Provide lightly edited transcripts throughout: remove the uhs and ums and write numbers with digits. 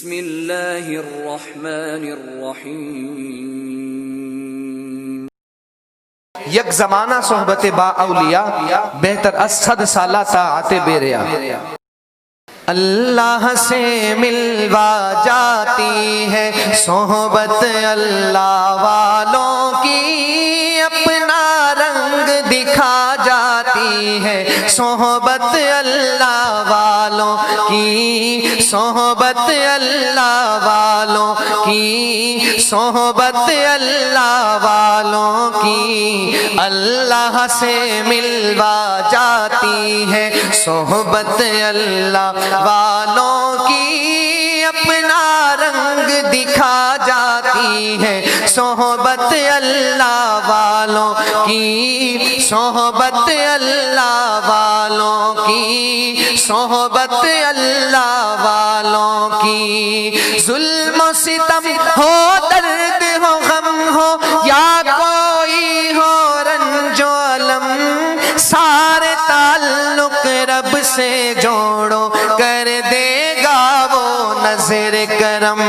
بسم اللہ الرحمن الرحیم۔ یک زمانہ صحبت با اولیاء بہتر از 100 سالہ طاعت بے ریا۔ اللہ سے ملوا جاتی ہے صحبت اللہ والوں کی، اپنا رنگ دکھا جاتی ہے صحبت اللہ والوں کی، صحبت اللہ والوں کی، صحبت اللہ والوں کی، اللہ سے ملوا جاتی ہے صحبت اللہ والوں کی، اپنا رنگ دکھا جاتی ہے صحبت اللہ والوں کی، صحبت اللہ والوں کی، صحبت اللہ والوں کی۔ ظلم و ستم ہو، درد ہو، غم ہو، یا کوئی ہو رنج و الم، سارے تعلق رب سے جوڑو، کر دے گا وہ نظر کرم۔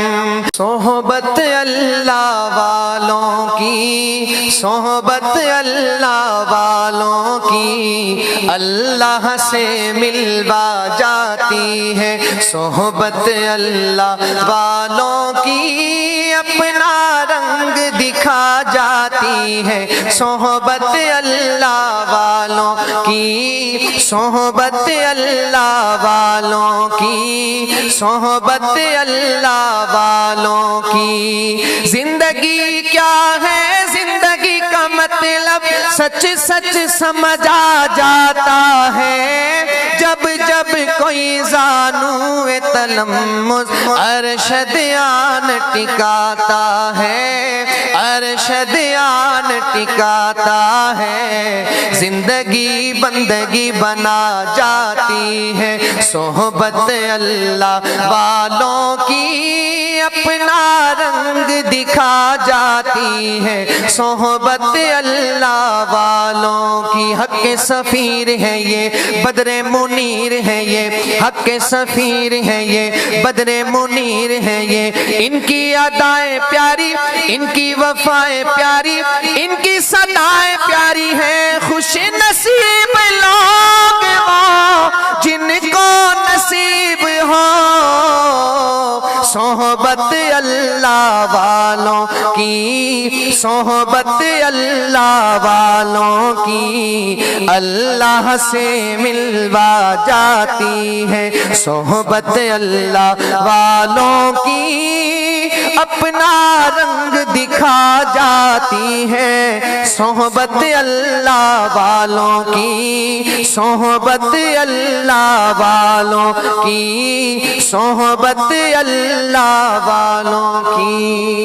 صحبت اللہ والوں کی، صحبت اللہ والوں کی، اللہ سے ملوا جاتی ہے صحبت اللہ والوں کی، اپنا رنگ دکھا جاتی ہے صحبت اللہ والوں کی، صحبت اللہ والوں کی، صحبت اللہ والوں کی۔ زندگی کیا ہے، زندگی کا مطلب سچ سچ سمجھا جاتا ہے، جب جب کوئی زانو تلمس ارشد آن ٹکاتا ہے، ارشد آن ٹکاتا ہے۔ زندگی بندگی بنا جاتی ہے صحبت اللہ والوں کی، اپنا رنگ دکھا جاتی ہے صحبت اللہ والوں کی۔ حق کے سفیر ہے یہ، بدر منیر ہے یہ، حق کے سفیر ہے یہ، بدر منیر ہے یہ، ان کی ادائیں پیاری، ان کی وفائیں پیاری، ان کی صدائیں پیاری ہیں۔ خوش نصیب لوگ وہ جن کو نصیب ہو صحبت اللہ والوں کی، صحبت اللہ والوں کی، اللہ سے ملوا جاتی ہے صحبت اللہ والوں کی، اپنا رنگ دکھا جاتی ہے صحبت اللہ والوں کی، صحبت اللہ والوں کی، صحبت اللہ والوں کی۔